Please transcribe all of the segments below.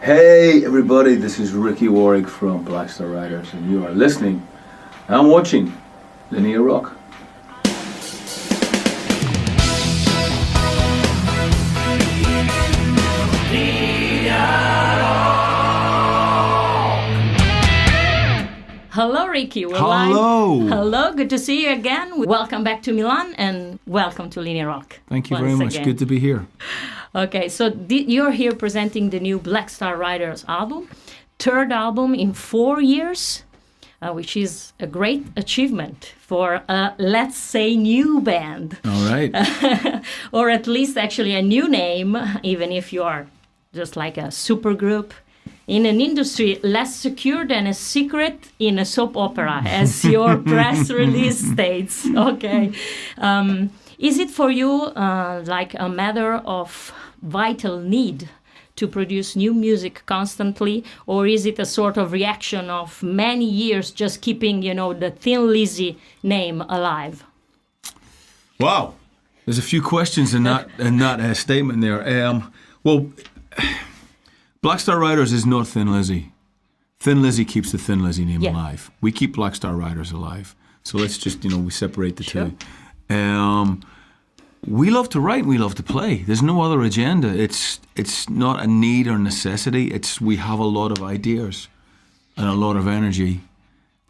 Hey everybody, this is Ricky Warwick from Black Star Riders, and you are listening and watching Linear Rock. Hello, Ricky. Hello. Hello. Good to see you again. Welcome back to Milan and welcome to Linear Rock. Thank you very much. Again. Good to be here. Okay, so you're here presenting the new Black Star Riders album, third album in 4 years, which is a great achievement for a, let's say, new band. All right. Or at least actually a new name, even if you are just like a supergroup. In an industry less secure than a secret in a soap opera, as your press release states. Okay. Is it for you like a matter of vital need to produce new music constantly, or is it a sort of reaction of many years just keeping, the THIN LIZZY name alive? Wow. There's a few questions in that statement there. Well, Black Star Riders is not THIN LIZZY. THIN LIZZY keeps the THIN LIZZY name alive. We keep Black Star Riders alive. So let's just, we separate the two. We love to write and we love to play. There's no other agenda. It's not a need or necessity. We have a lot of ideas and a lot of energy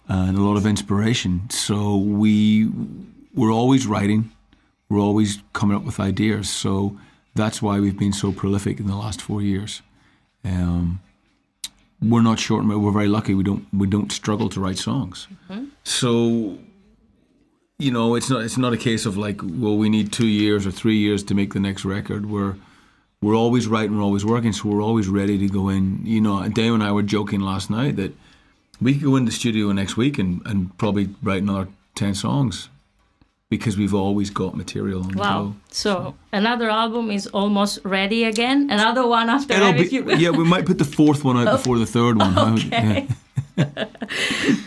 and a lot of inspiration. So we're always writing. We're always coming up with ideas. So that's why we've been so prolific in the last 4 years. We're not short. We're very lucky. We don't struggle to write songs. Mm-hmm. So, it's not a case of like, well, we need 2 years or 3 years to make the next record. We're always writing. We're always working. So we're always ready to go in. Dave and I were joking last night that we could go in the studio next week and probably write another 10 songs. Because we've always got material on the go. So another album is almost ready again. Another one after that. Yeah, we might put the fourth one out before the third one. Okay.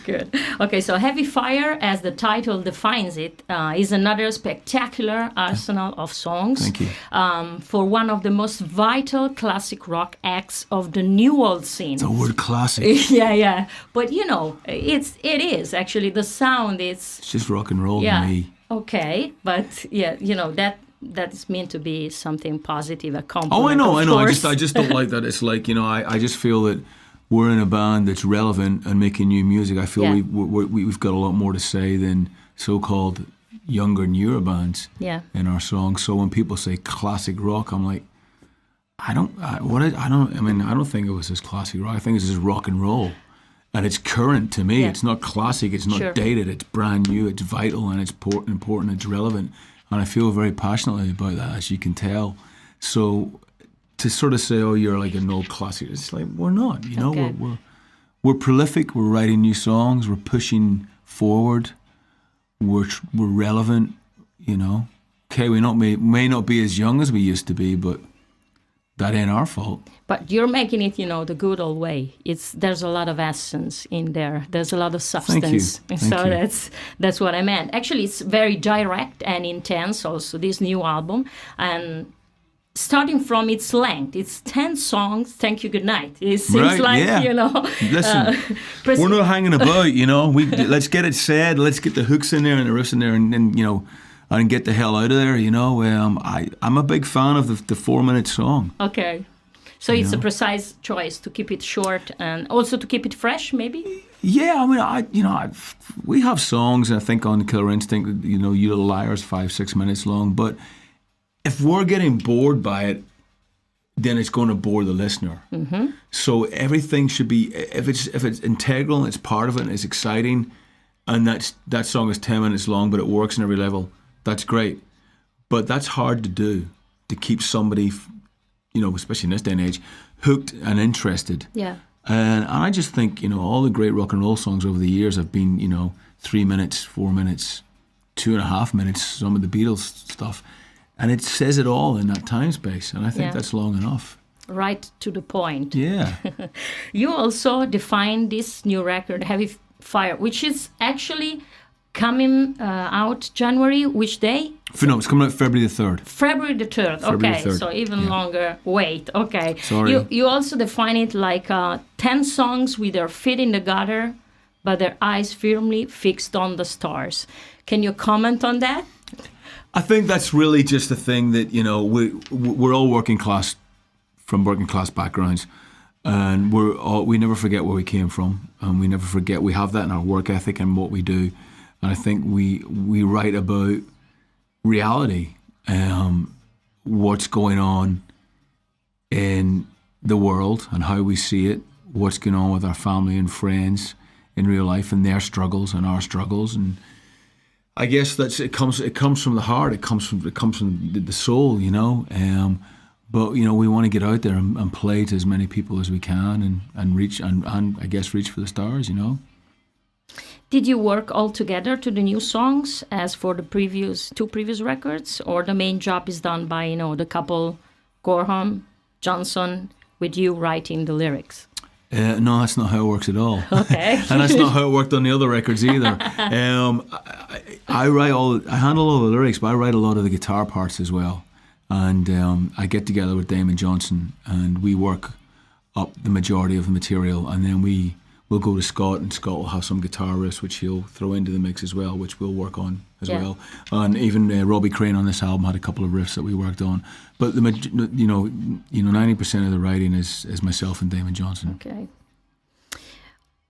Good. Okay, so Heavy Fire, as the title defines it, is another spectacular arsenal of songs. Thank you. For one of the most vital classic rock acts of the new old scene. The word classic. Yeah. But it is actually the sound. It's just rock and roll to me. Okay, but that is meant to be something positive, a compliment. Oh, I know. I just don't like that. It's like I just feel that we're in a band that's relevant and making new music. I feel we've got a lot more to say than so-called younger, newer bands in our songs. So when people say classic rock, I'm like, I don't think it was just classic rock. I think it's just rock and roll. And it's current to me. Yeah. It's not classic. It's not dated. It's brand new. It's vital, and it's important. It's relevant, and I feel very passionately about that, as you can tell. So to sort of say, "Oh, you're like an old classic," it's like we're not. Okay. We're prolific. We're writing new songs. We're pushing forward. We're relevant. Okay, we may not be as young as we used to be, but that ain't our fault. But you're making it, the good old way. There's a lot of essence in there. There's a lot of substance. Thank you. That's what I meant. Actually, it's very direct and intense also, this new album. And starting from its length, it's 10 songs, thank you, good night. It seems Listen, we're not hanging about, let's get it said, let's get the hooks in there and the riffs in there and and get the hell out of there, I'm a big fan of the 4-minute song. Okay. So it's a precise choice to keep it short and also to keep it fresh, maybe? Yeah, we have songs, I think, on Killer Instinct, You Little Liars, 5-6 minutes long. But if we're getting bored by it, then it's going to bore the listener. Mm-hmm. So everything should be, if it's integral and it's part of it and it's exciting, and that song is 10 minutes long, but it works on every level, that's great. But that's hard to do, to keep somebody, especially in this day and age, hooked and interested. Yeah. And I just think, all the great rock and roll songs over the years have been, 3 minutes, 4 minutes, 2.5 minutes, some of the Beatles stuff. And it says it all in that time space. And I think that's long enough. Right to the point. Yeah. You also defined this new record, Heavy Fire, which is actually coming out January, which day? No, it's coming out February the 3rd. February the 3rd, okay, the 3rd. So even longer wait, okay. Sorry. You also define it like 10 songs with their feet in the gutter, but their eyes firmly fixed on the stars. Can you comment on that? I think that's really just a thing that, we're all working class backgrounds, and we never forget where we came from, and we never forget, we have that in our work ethic and what we do. And I think we write about reality, what's going on in the world and how we see it, what's going on with our family and friends in real life and their struggles and our struggles. And I guess it comes from the heart, it comes from the soul, but we want to get out there and play to as many people as we can and reach and I guess reach for the stars, Did you work all together to the new songs as for the two previous records, or the main job is done by the couple Gorham, Johnson, with you writing the lyrics? No, that's not how it works at all. Okay. And that's not how it worked on the other records either. I handle all the lyrics, but I write a lot of the guitar parts as well. And I get together with Damon Johnson and we work up the majority of the material, and then we'll go to Scott, and Scott will have some guitar riffs which he'll throw into the mix as well, which we'll work on as well. And even Robbie Crane on this album had a couple of riffs that we worked on. But 90% of the writing is myself and Damon Johnson. Okay.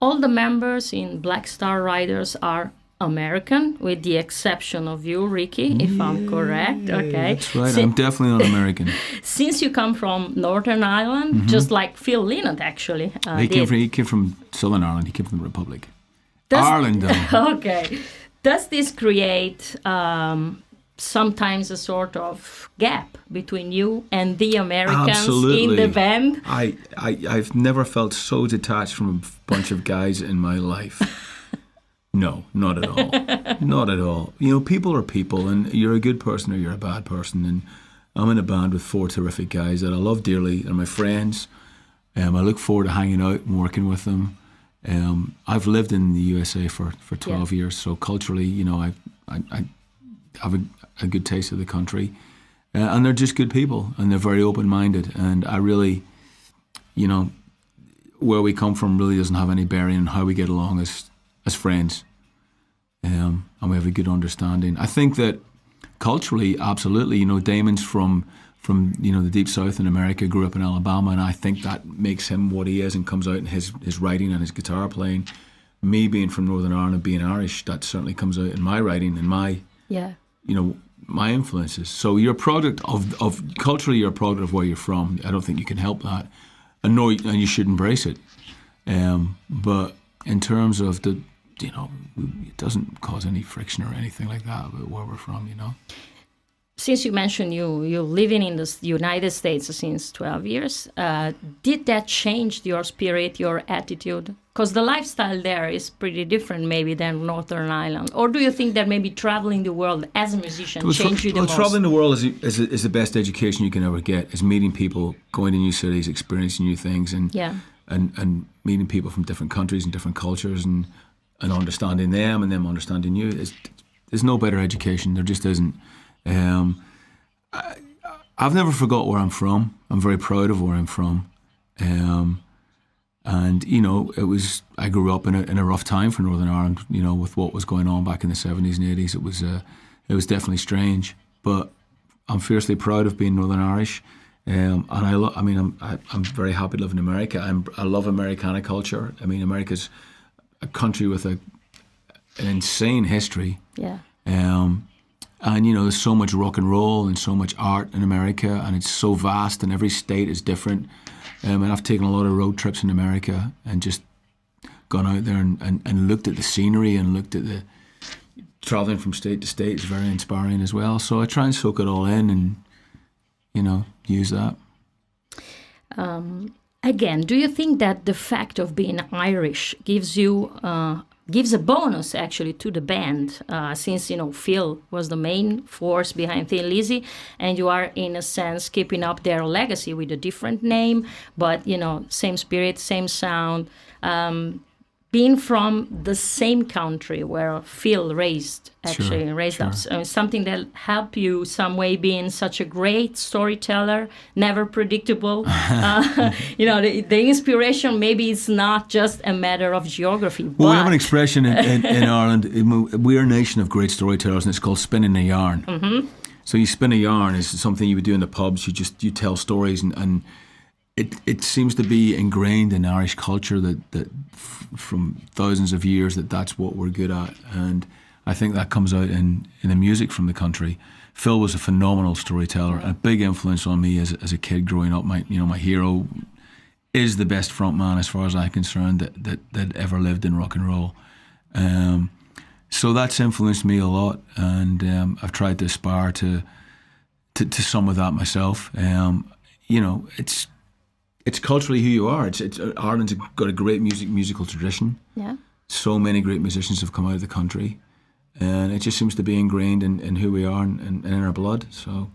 All the members in Black Star Riders are American, with the exception of you, Ricky, if I'm correct. Okay, that's right. I'm definitely not American. Since you come from Northern Ireland, just like Phil Lynott, actually. He came from Southern Ireland. He came from the Republic. Ireland, though. Okay. Does this create sometimes a sort of gap between you and the Americans in the band? I've never felt so detached from a bunch of guys in my life. No, not at all. Not at all. People are people, and you're a good person or you're a bad person. And I'm in a band with 4 terrific guys that I love dearly. They're my friends. I look forward to hanging out and working with them. I've lived in the USA for 12 years, so culturally, I have a good taste of the country. And they're just good people, and they're very open-minded. And I really, where we come from really doesn't have any bearing on how we get along as friends, and we have a good understanding. I think that culturally, absolutely, Damon's from the deep south in America, grew up in Alabama, and I think that makes him what he is and comes out in his writing and his guitar playing. Me being from Northern Ireland, being Irish, that certainly comes out in my writing and my my influences. So you're a product of culturally, you're a product of where you're from. I don't think you can help that, and you should embrace it. But in terms of it doesn't cause any friction or anything like that about where we're from, Since you mentioned you living in the United States since 12 years, did that change your spirit, your attitude? Because the lifestyle there is pretty different maybe than Northern Ireland. Or do you think that maybe traveling the world as a musician changed you the most? Traveling the world is the best education you can ever get, is meeting people, going to new cities, experiencing new things, and meeting people from different countries and different cultures, and understanding them and them understanding you. There's no better education. There just isn't. I've never forgot where I'm from. I'm very proud of where I'm from. And I grew up in a rough time for Northern Ireland, with what was going on back in the 70s and 80s. It was definitely strange, but I'm fiercely proud of being Northern Irish. And I'm very happy to live in America. I love Americana culture. I mean, America's a country with an insane history. Yeah. And there's so much rock and roll and so much art in America, and it's so vast, and every state is different. And I've taken a lot of road trips in America and just gone out there and looked at the scenery and looked at the traveling from state to state is very inspiring as well. So I try and soak it all in and use that. Again, do you think that the fact of being Irish gives a bonus actually to the band, since Phil was the main force behind Thin Lizzy, and you are in a sense keeping up their legacy with a different name, but same spirit, same sound. being from the same country where Phil raised up, so something that helped you some way, being such a great storyteller, never predictable. The inspiration maybe is not just a matter of geography. Well, we have an expression in Ireland. We're a nation of great storytellers, and it's called spinning a yarn. Mm-hmm. So you spin a yarn is something you would do in the pubs. You tell stories, and it seems to be ingrained in Irish culture that from thousands of years that's what we're good at, and I think that comes out in the music from the country. Phil was a phenomenal storyteller, a big influence on me as a kid growing up. My hero is the best frontman, as far as I'm concerned, that ever lived in rock and roll. So that's influenced me a lot, and I've tried to aspire to some of that myself. It's culturally who you are. Ireland's got a great musical tradition. Yeah. So many great musicians have come out of the country, and it just seems to be ingrained in who we are and in our blood. So,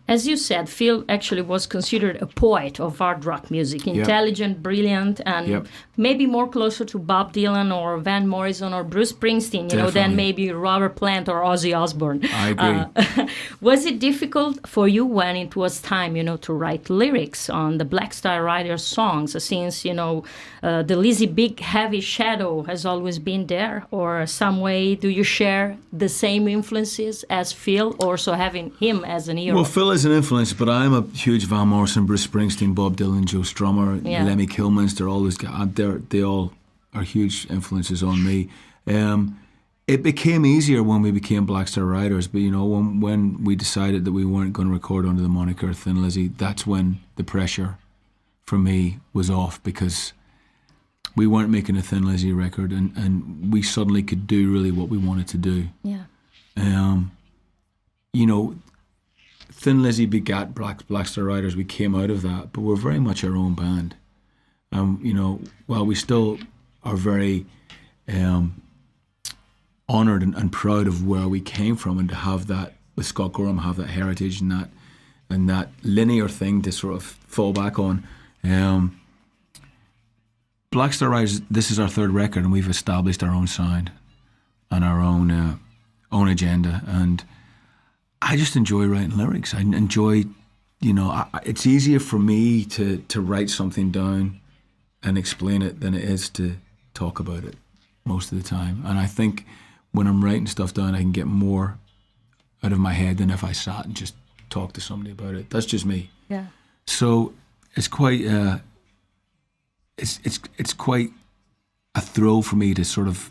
As you said, Phil actually was considered a poet of hard rock music, intelligent, brilliant, and maybe more closer to Bob Dylan or Van Morrison or Bruce Springsteen, than maybe Robert Plant or Ozzy Osbourne. I agree. Was it difficult for you when it was time, to write lyrics on the Black Star Riders songs, since, the Lizzy big heavy shadow has always been there, or some way do you share the same influences as Phil, or so having him as an hero? Well, Phil is an influence, but I'm a huge Van Morrison, Bruce Springsteen, Bob Dylan, Joe Strummer, Lemmy Kilminster, all those guys. They all are huge influences on me. It became easier when we became Black Star Riders, but when we decided that we weren't going to record under the moniker Thin Lizzy, that's when the pressure for me was off, because we weren't making a Thin Lizzy record, and we suddenly could do really what we wanted to do. Yeah. Thin Lizzy begat Black Star Riders. We came out of that, but we're very much our own band. While we still are very honoured and proud of where we came from, and to have that with Scott Gorham, have that heritage and that linear thing to sort of fall back on. Black Star Riders, this is our third record, and we've established our own sound and our own agenda, and I just enjoy writing lyrics. I enjoy, it's easier for me to write something down and explain it than it is to talk about it most of the time. And I think when I'm writing stuff down, I can get more out of my head than if I sat and just talked to somebody about it. That's just me. Yeah. So it's quite, it's quite a thrill for me to sort of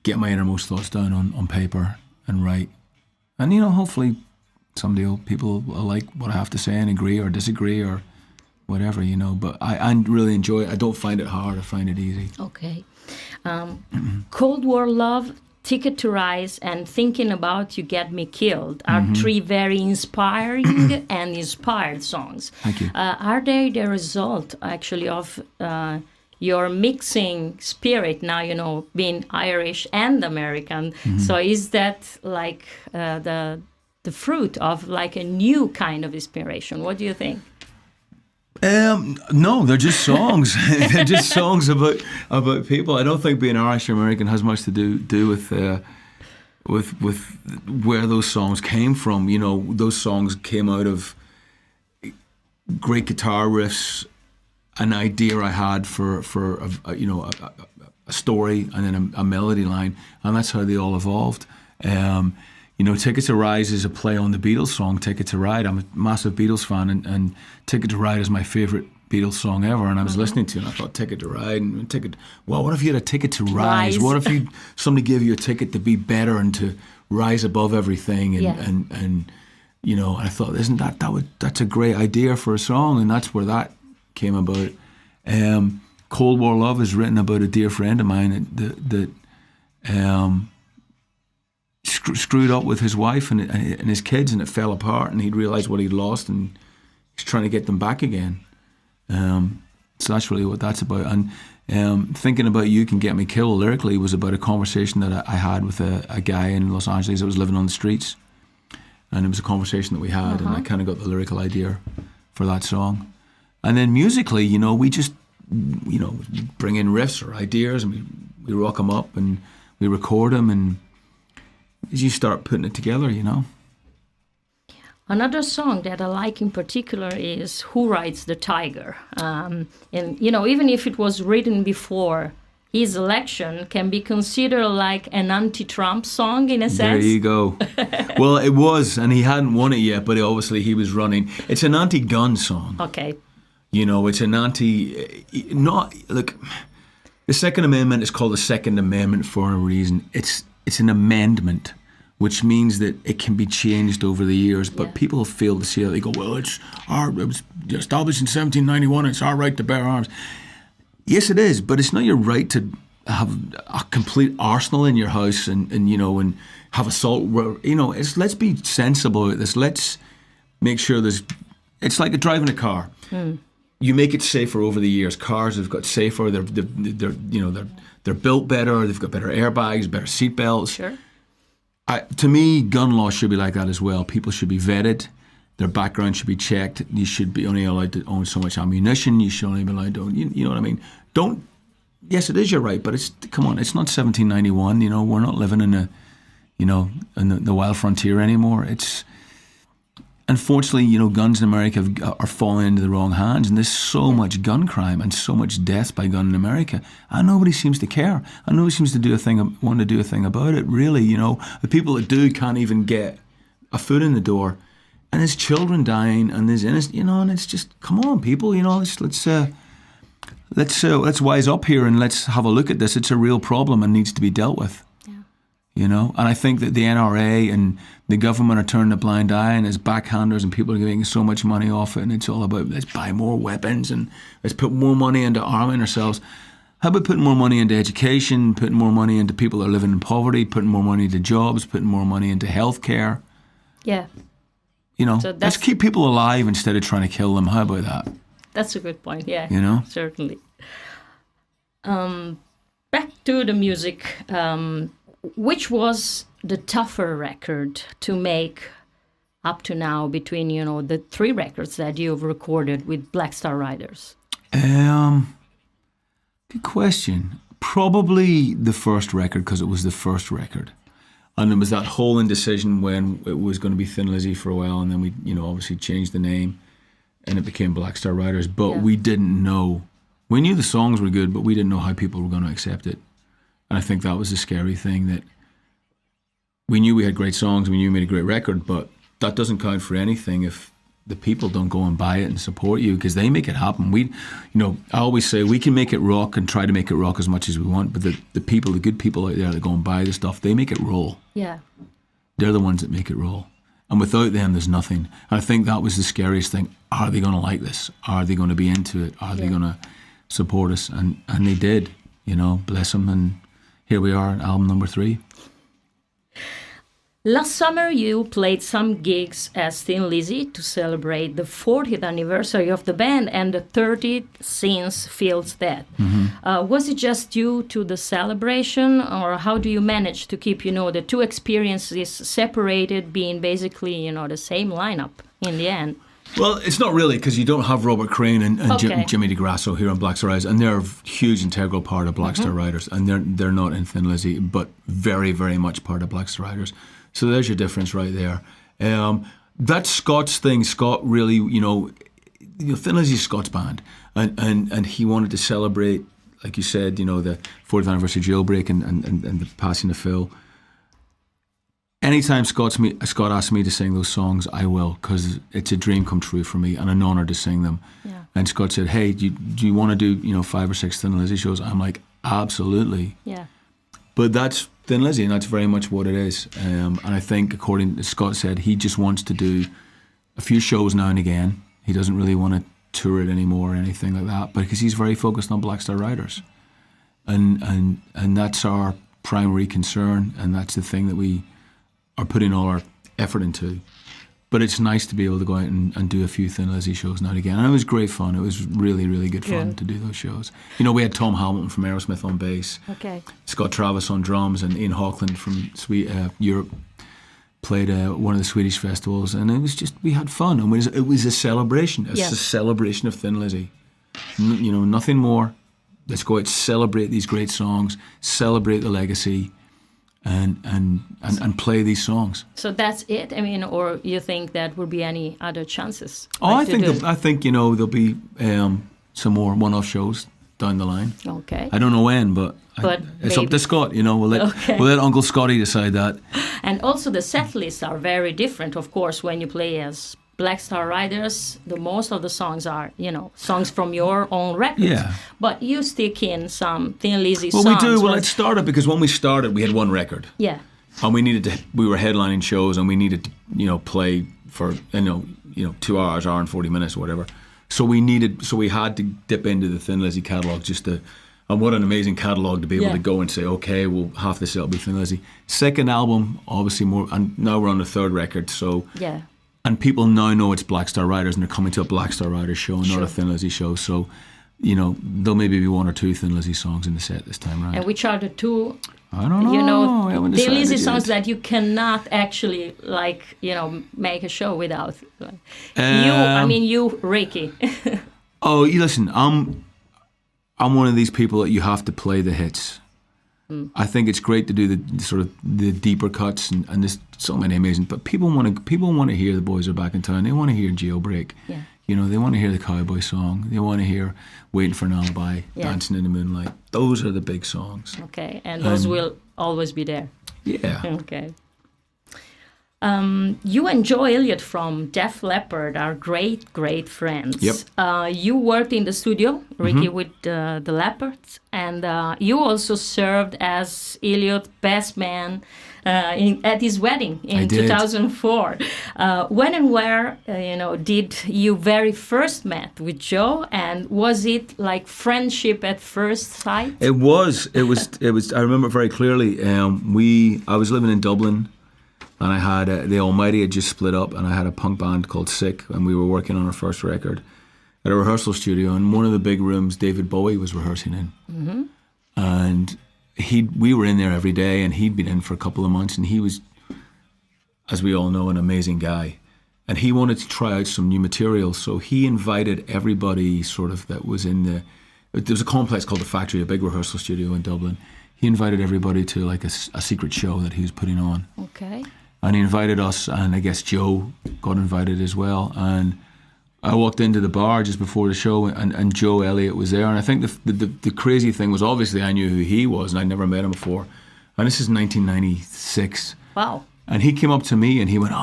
get my innermost thoughts down on paper and write. And, hopefully people will like what I have to say and agree or disagree or whatever, But I really enjoy it. I don't find it hard. I find it easy. Okay. Cold War Love, Ticket to Rise, and Thinking About You Get Me Killed are three very inspiring and inspired songs. Thank you. Are they the result, actually, of your mixing spirit now, being Irish and American? Mm-hmm. So is that like the fruit of like a new kind of inspiration? What do you think? No, they're just songs. They're just songs about people. I don't think being Irish or American has much to do with where those songs came from. Those songs came out of great guitar riffs, an idea I had for a story, and then a melody line, and that's how they all evolved. Ticket to Ride is a play on the Beatles song, Ticket to Ride. I'm a massive Beatles fan, and Ticket to Ride is my favourite Beatles song ever, and I was listening to it, and I thought, Ticket to Ride, what if you had a ticket to rise? What if somebody gave you a ticket to be better and to rise above everything, and I thought, that's a great idea for a song, and that's where that came about. Cold War Love is written about a dear friend of mine that screwed up with his wife and his kids, and it fell apart, and he'd realised what he'd lost, and he's trying to get them back again. So that's really what that's about. And Thinking About You Can Get Me Killed lyrically was about a conversation that I had with a guy in Los Angeles that was living on the streets, and it was a conversation that we had, and I kind of got the lyrical idea for that song. And then musically, bring in riffs or ideas, and we rock them up and we record them, and as you start putting it together, Another song that I like in particular is Who Rides the Tiger? And, even if it was written before his election, can be considered like an anti-Trump song in a sense. There you go. Well, it was, and he hadn't won it yet, but obviously he was running. It's an anti-gun song. Okay. It's an the Second Amendment is called the Second Amendment for a reason. It's an amendment, which means that it can be changed over the years, but people fail to see it. They go, well, it was established in 1791, it's our right to bear arms. Yes, it is, but it's not your right to have a complete arsenal in your house and have assault. Let's be sensible about this. Let's make sure it's like driving a car. You make it safer over the years. Cars have got safer. They're built better. They've got better airbags, better seat belts. Sure. To me, gun law should be like that as well. People should be vetted. Their background should be checked. You should be only allowed to own so much ammunition. You should only be allowed to own, you know what I mean? Yes, it is your right, but come on, it's not 1791. We're not living in the wild frontier anymore. Unfortunately, guns in America are falling into the wrong hands, and there's so much gun crime and so much death by gun in America, and nobody seems to care. And nobody seems to want to do a thing about it. Really, the people that do can't even get a foot in the door, and there's children dying, and there's innocent, and it's just, come on, people, let's wise up here and let's have a look at this. It's a real problem and needs to be dealt with. And I think that the NRA and the government are turning a blind eye, and as backhanders, and people are getting so much money off it, and it's all about let's buy more weapons and let's put more money into arming ourselves. How about putting more money into education, putting more money into people that are living in poverty, putting more money into jobs, putting more money into healthcare? Yeah. So let's keep people alive instead of trying to kill them. How about that? That's a good point, yeah. Certainly. Back to the music. Which was the tougher record to make up to now between, the 3 records that you've recorded with Black Star Riders? Good question. Probably the first record, because it was the first record. And there was that whole indecision when it was going to be Thin Lizzy for a while, and then we, obviously changed the name, and it became Black Star Riders. But we didn't know. We knew the songs were good, but we didn't know how people were going to accept it. And I think that was the scary thing, that we knew we had great songs, we knew we made a great record, but that doesn't count for anything if the people don't go and buy it and support you, because they make it happen. I always say we can make it rock and try to make it rock as much as we want, but the people, the good people out there that go and buy the stuff, they make it roll. Yeah. They're the ones that make it roll. And without them, there's nothing. And I think that was the scariest thing. Are they going to like this? Are they going to be into it? Are they going to support us? And they did, bless them. And here we are, album number 3. Last summer, you played some gigs as Thin Lizzy to celebrate the 40th anniversary of the band and the 30th since Phil's death. Mm-hmm. Was it just due to the celebration, or how do you manage to keep, the 2 experiences separated, being basically, the same lineup in the end? Well, it's not really, because you don't have Robert Crane and Jimmy DeGrasso here on Black Star Riders, and they're a huge integral part of Black Star Riders, and they're not in Thin Lizzy, but very, very much part of Black Star Riders. So there's your difference right there. That's Scott's thing. Scott really, Thin Lizzy's Scott's band, and he wanted to celebrate, like you said, the 40th anniversary Jailbreak and the passing of Phil. Anytime Scott asks me to sing those songs, I will, because it's a dream come true for me and an honour to sing them. Yeah. And Scott said, hey, do you want to do 5 or 6 Thin Lizzy shows? I'm like, absolutely. Yeah. But that's Thin Lizzy, and that's very much what it is. And I think, according to Scott said, he just wants to do a few shows now and again. He doesn't really want to tour it anymore or anything like that, because he's very focused on Black Star Riders. And that's our primary concern, and that's the thing that we are putting all our effort into. But it's nice to be able to go out and do a few Thin Lizzy shows now and again. And it was great fun. It was really, really good fun to do those shows. We had Tom Hamilton from Aerosmith on bass, Scott Travis on drums, and Ian Hawkland from Europe played one of the Swedish festivals. And it was just, we had fun. And it was a celebration. It's a celebration of Thin Lizzy. Nothing more. Let's go out, celebrate these great songs, celebrate the legacy, and play these songs. So that's it. I mean, or you think that will be any other chances? I think there'll be some more one-off shows down the line. Okay. I don't know when, but it's up to Scott. We'll let Uncle Scotty decide that. And also the set lists are very different, of course, when you play as Black Star Riders. Most of the songs are, songs from your own records. Yeah. But you stick in some Thin Lizzy songs. Well, we do. Well, it started because when we started, we had one record. Yeah. And we were headlining shows, and we needed to, play for, 2 hours, hour and 40 minutes or whatever. So we had to dip into the Thin Lizzy catalogue and what an amazing catalogue to be able to go and say, okay, well, half this will be Thin Lizzy. Second album, obviously more, and now we're on the third record, so. Yeah. And people now know it's Black Star Riders, and they're coming to a Black Star Riders show, not a Thin Lizzy show. So, there'll maybe be 1 or 2 Thin Lizzy songs in the set this time around. And which are the 2? I don't know. Thin Lizzy songs that you cannot actually, make a show without. You, Ricky. Listen, I'm one of these people that you have to play the hits. I think it's great to do the sort of the deeper cuts, and there's so many amazing. But people want to hear The Boys Are Back in Town. They want to hear Jailbreak. Yeah. They want to hear the Cowboy Song. They want to hear Waiting for an Alibi, Dancing in the Moonlight. Those are the big songs. Okay, and those will always be there. Yeah. Okay. You and Joe Elliott from Def Leppard are great friends. Yep. You worked in the studio, Ricky, with the Leppards, and you also served as Elliott's best man at his wedding in 2004. When and where, did you very first met with Joe, and was it like friendship at first sight? It was. I remember very clearly. I was living in Dublin. And I had the Almighty had just split up, and I had a punk band called Sick, and we were working on our first record at a rehearsal studio. And one of the big rooms, David Bowie was rehearsing in, and we were in there every day, and he'd been in for a couple of months, and he was, as we all know, an amazing guy, and he wanted to try out some new material, so he invited everybody sort of that was in there was a complex called The Factory, a big rehearsal studio in Dublin. He invited everybody to like a secret show that he was putting on. Okay. And he invited us, and I guess Joe got invited as well. And I walked into the bar just before the show, and Joe Elliott was there. And I think the crazy thing was, obviously I knew who he was, and I'd never met him before. And this is 1996. Wow. And he came up to me, and he went,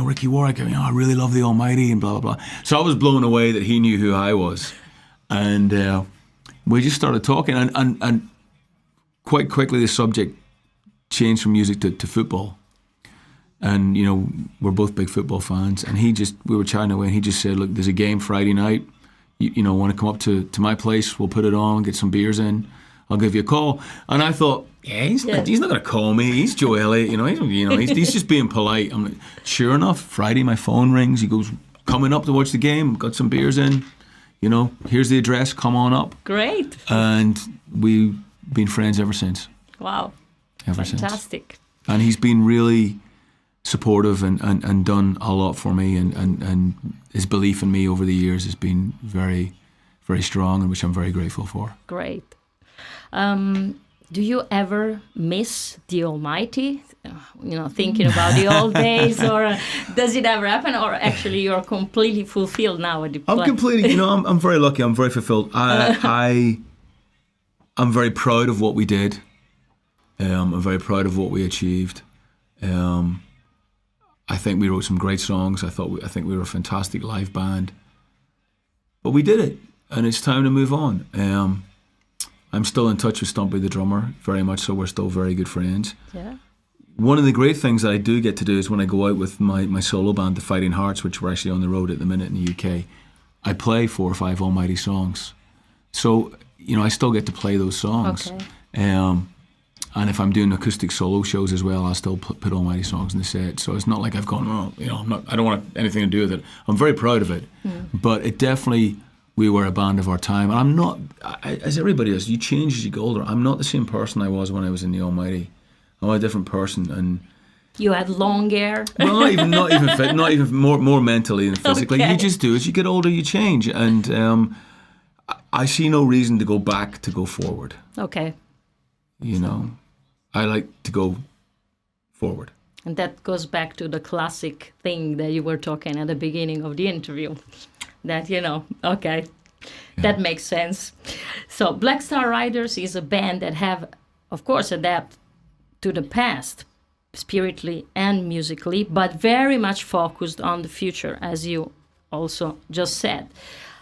Ricky Warwick, I really love the Almighty, and blah, blah, blah. So I was blown away that he knew who I was. And we just started talking, and quite quickly the subject changed from music to football. And, we're both big football fans. And we were chatting away, and he just said, look, there's a game Friday night. You want to come up to my place? We'll put it on, get some beers in. I'll give you a call. And I thought, he's not going to call me. He's Joe Elliott. He's just being polite. I'm like, sure enough, Friday my phone rings. He goes, coming up to watch the game. Got some beers in. Here's the address. Come on up. Great. And we've been friends ever since. Wow. Fantastic. Since. And he's been really supportive and done a lot for me, and his belief in me over the years has been very, very strong, and which I'm very grateful for. Great. Do you ever miss the Almighty? Thinking about the old days, or does it ever happen, or actually you're completely fulfilled now at the I'm completely, I'm very lucky. I'm very fulfilled. I'm very proud of what we did. I'm very proud of what we achieved. I think we wrote some great songs. I think we were a fantastic live band. But we did it, and it's time to move on. I'm still in touch with Stumpy the drummer, very much so. We're still very good friends. Yeah. One of the great things that I do get to do is when I go out with my solo band, the Fighting Hearts, which we're actually on the road at the minute in the UK, I play 4 or 5 Almighty songs. So, I still get to play those songs. Okay. And if I'm doing acoustic solo shows as well, I'll still put Almighty songs in the set. So it's not like I've gone, I don't want anything to do with it. I'm very proud of it. But it definitely, we were a band of our time. And I'm not, as everybody is, you change as you get older. I'm not the same person I was when I was in the Almighty. I'm a different person. And you had long hair? Well, not even fit, not even more mentally than physically. Okay. You just do. As you get older, you change. And I see no reason to go back to go forward. Okay. You know, I like to go forward. And that goes back to the classic thing that you were talking at the beginning of the interview. That, you know, okay, that makes sense. So Black Star Riders is a band that have, of course, adapt to the past, spiritually and musically, but very much focused on the future, as you also just said.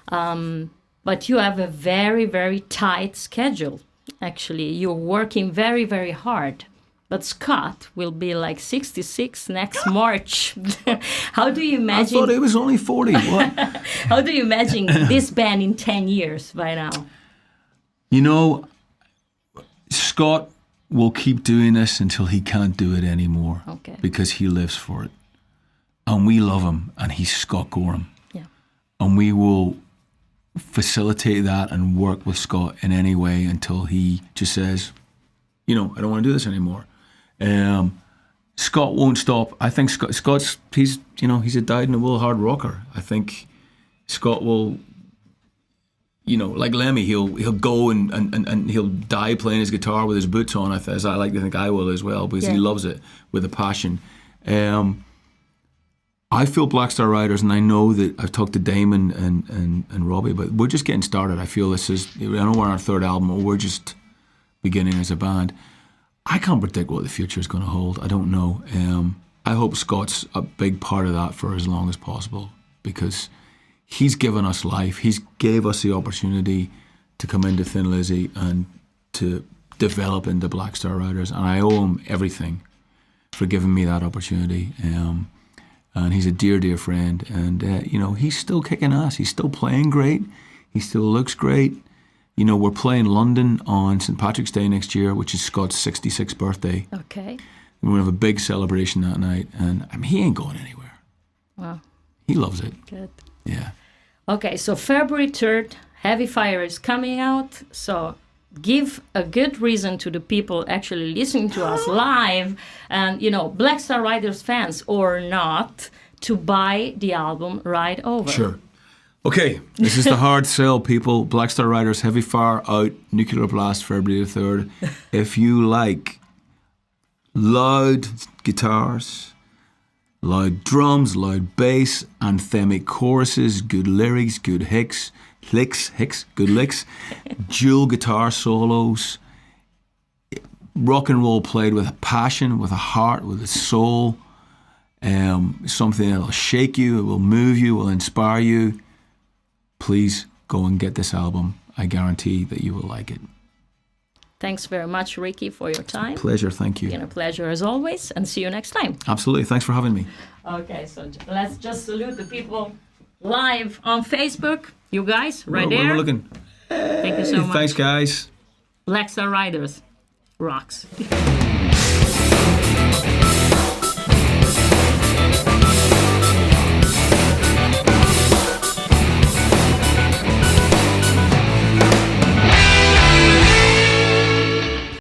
But you have a very, very tight schedule. Actually, you're working very, very hard. But Scott will be like 66 next March. How do you imagine? I thought he was only 40. What? How do you imagine this band in 10 years by now? You know, Scott will keep doing this until he can't do it anymore. Okay. Because he lives for it. And we love him, and he's Scott Gorham. Yeah. And we will facilitate that and work with Scott in any way until he just says, you know, I don't want to do this anymore. Scott won't stop. I think he's a dyed-in-the-wool hard rocker. I think Scott will, you know, like Lemmy, he'll go and he'll die playing his guitar with his boots on, as I like to think I will as well, because he loves it with a passion. I feel Black Star Riders, and I know that I've talked to Damon and Robbie, but we're just getting started. I feel I know we're on our third album, but we're just beginning as a band. I can't predict what the future is going to hold. I don't know. I hope Scott's a big part of that for as long as possible, because he's given us life. He's gave us the opportunity to come into Thin Lizzy and to develop into Black Star Riders, and I owe him everything for giving me that opportunity. And he's a dear, dear friend, and you know, he's still kicking ass. He's still playing great. He still looks great. You know, we're playing London on St. Patrick's Day next year, which is Scott's 66th birthday. Okay. And we're going to have a big celebration that night. And I mean, he ain't going anywhere. Wow. He loves it. Good. Yeah. Okay, so February 3rd, Heavy Fire is coming out. So give a good reason to the people actually listening to us live and, you know, Black Star Riders fans or not, to buy the album right over. Sure. Okay, this is the hard sell, people. Black Star Riders, Heavy Fire out, Nuclear Blast, February the 3rd. If you like loud guitars, loud drums, loud bass, anthemic choruses, good lyrics, good good licks, dual guitar solos, rock and roll played with a passion, with a heart, with a soul, something that will shake you, it will move you, will inspire you, please go and get this album. I guarantee that you will like it. Thanks very much, Ricky, for your time. Pleasure, thank you. It's been a pleasure as always, and see you next time. Absolutely, thanks for having me. Okay, so let's just salute the people live on Facebook. You guys, right there. We're looking. Thank you so much. Thanks, guys. Black Star Riders rocks.